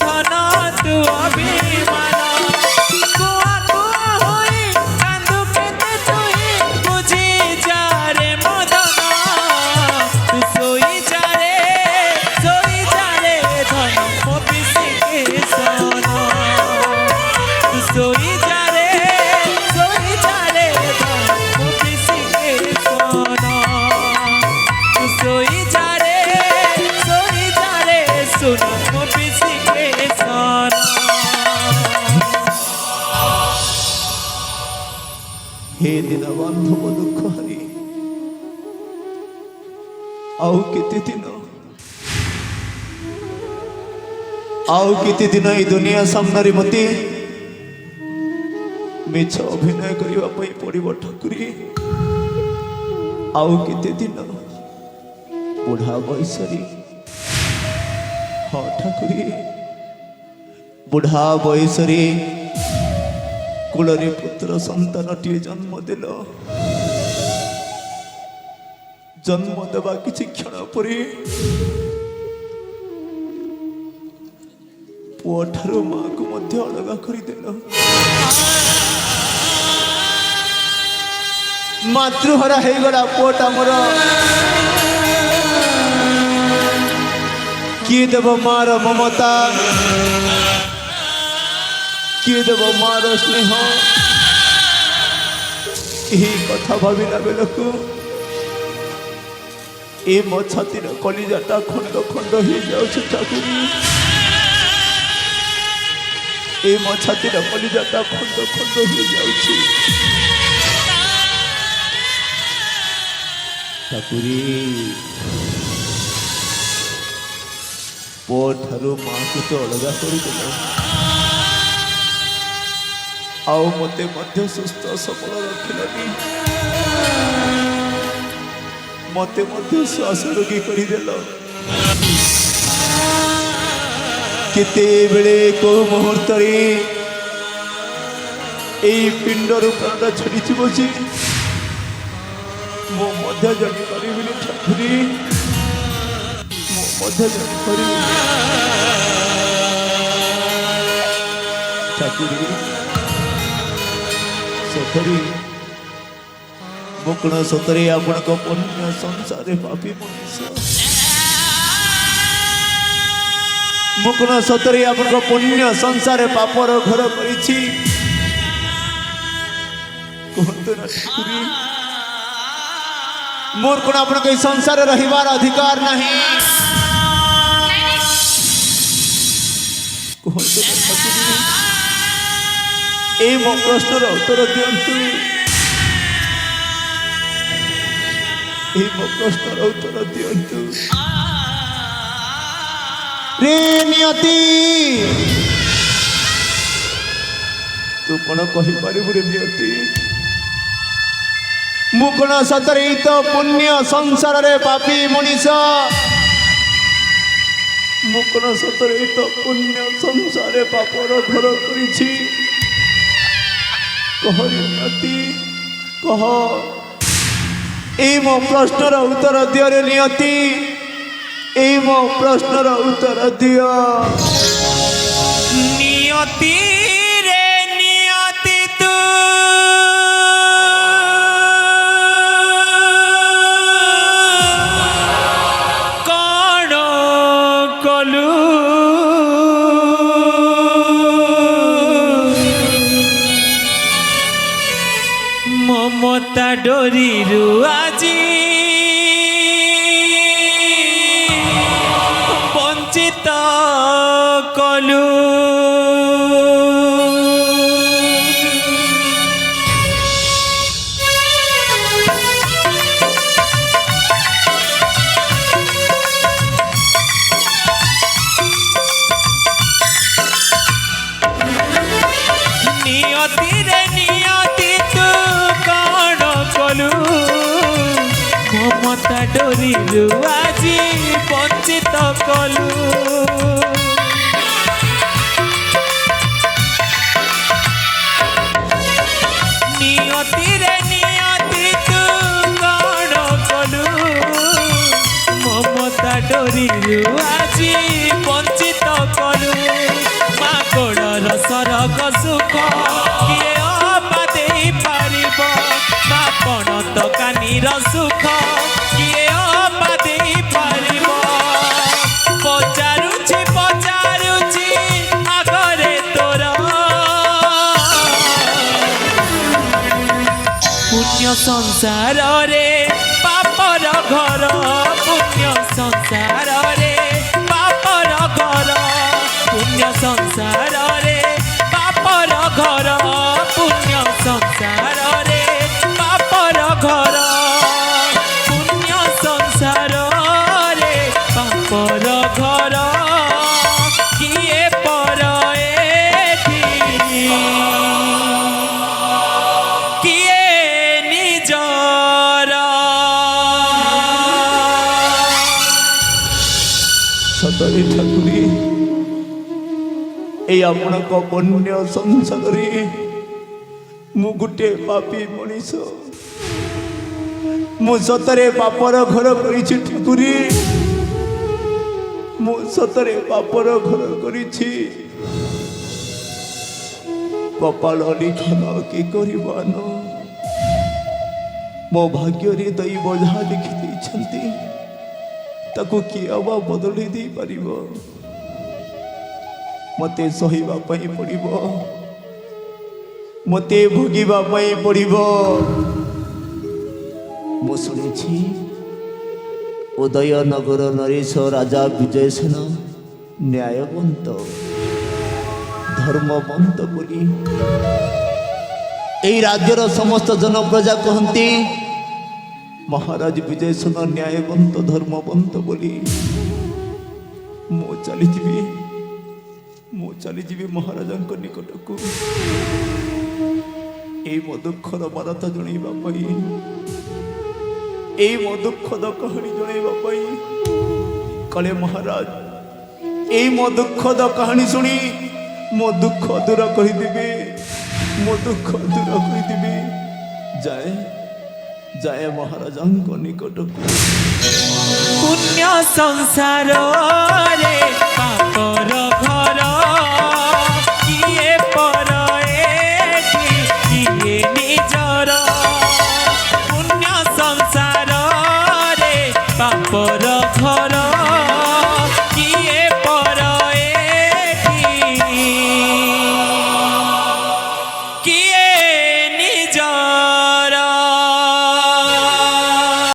धन तू अभिमान कुआ कुआ होई कांदू केते तुई बुझी जा रे मदन तू सोई जा रे धन मो पिसी के सन तू सोई जा रे धन मो पिसी के सन तू सोई जा रे सुन मो पिसी के सन। हे दिन बांधव दुख हरि आउ केते दिन ए दुनिया सामने मते मिछ अभिनय करबा पई पड़िबो ठाकुरी आउ केते दिन बुढ़ा बयसरी हाँ ठाकुरी बुढ़ा बयसरी कुलरे पुत्र संतानटी जन्म देल जन्म देवा किछि क्षण परे पुओ ठारू माँ को मध्य अलगा करदेल मातृहरा हो गला पुओटा मोर किए देव मार ममता किए देव मार स्नेह यही कथा भाविला बेलू ए मो छातीर कलिजाटा खंड खंड हो जाऊँ ठाकुरी ए मो छातीर कलिजाटा खंड खंड हो जाऊँ ठाकुरी पुओ ठारू माँ को तो अलगा करदेल आओ मते मध्य सुस्थ सबल रखिलानी मते मध्य श्वास रोगी करदेल केते बेले को मुहूर्त पिंडर प्राण छड़ी बसी मो मध्य जानी पारिबिनी ठाकुरी मो मध्य जानी पारिबिनी ठाकुरी सतरी मुकुण सतरे आपण को पुण्य संसार पापी मनुष्य मुकुण सतरे आपण को पुण्य संसार पापर घर करिछि कहंतु ना ठाकुरी मोर कोन आपण के संसार रहिबार अधिकार नहीं कहंतु ना ठाकुरी ए मो प्रश्नर उत्तर दियंतु ए मो प्रश्नर उत्तर दियंतु रे नियति तू कौन कहि पारिबु रे नियति मु कौन सतरे तो पुण्य संसार रे पापी मनीष मु कौन सतरे तो पुण्य संसार रे पापर घर करिछि कह नियति कह ए मो प्रश्नर उत्तर दियो रे नियति ए मो प्रश्नर उत्तर दियो नियति रे नियति तू कौन कलु ममता डोरी आज वंचित कलु नियति रे नियति तू कौन कलु ममता डोरी आज वंचित कलु नियति रे नियति तू कौन कलु ममता डोरी आज वंचित कलु ସ୍ୱର୍ଗ ସୁଖ କିଏ ଅବା ଦେଇପାରିବ ବାପଣ ଦୋକାନୀର ସୁଖ କିଏ ଅବା ଦେଇପାରିବ ପଚାରୁଛି ପଚାରୁଛି ଆଗରେ ତୋର ପୁଣ୍ୟ ସଂସାରରେ ପାପର ଘର ପୁଣ୍ୟ ସଂସାରରେ ପାପର ଘର ପୁଣ୍ୟ ସଂସାରରେ ପାପର ଘର ପୁଣ୍ୟ ସଂସାରରେ ପାପର ଘର ପୁଣ୍ୟ ସଂସାରରେ ପାପର ଘର କିଏ ପର ଏଠି କିଏ ନିଜର ସତରେ ଠାକୁରୀ এই ଆପଣଙ୍କ ପୁଣ୍ୟ ସଂସାରରେ ମୁଁ ଗୋଟିଏ ପାପୀ ମଣିଷ ମୁଁ ସତରେ ପାପର ଘର କରିଛି ଠାକୁରୀ ମୁଁ ସତରେ ପାପର ଘର କରିଛି କପାଳ ଲିଖନ କି କରିବାନ ମୋ ଭାଗ୍ୟରେ ଦୈବ ଯାହା ଲେଖି ଦେଇଛନ୍ତି ତାକୁ କିଏ ଅବା ବଦଳେଇ ଦେଇପାରିବ ମତେ ସହିବା ପାଇଁ ପଡ଼ିବ ମତେ ଭୋଗିବା ପାଇଁ ପଡ଼ିବ ମୁଁ ଶୁଣିଛି ଉଦୟନଗର ନରେଶ ରାଜା ବିଜୟସେନ ନ୍ୟାୟବନ୍ତ ଧର୍ମବନ୍ତ ବୋଲି এই রাজ্যর সমস্ত জনপ্রজা কহନ୍ତି মহারাজ বিজয়সেন ন্যায়বন্ত ধর্মবন্ত বলি ମୁଁ ଚାଲିଯିବି ମହାରାଜାଙ୍କ ନିକଟକୁ এই ମୋ ଦୁଃଖର ବାର୍ତ୍ତା ଜଣାଇବା ପାଇଁ এই ମୋ ଦୁଃଖଦ କାହାଣୀ ଜଣାଇବା ପାଇଁ କାଳେ ମହାରାଜ এই ମୋ ଦୁଃଖଦ କାହାଣୀ ଶୁଣି ମୋ ଦୁଃଖ ଦୂର କରିଦେବେ ମୋ ଦୁଃଖ ଦୂର କରିଦେବେ ଯାଏ ଯାଏ ମହାରାଜାଙ୍କ ନିକଟକୁ ପୁଣ୍ୟ ସଂସାରରେ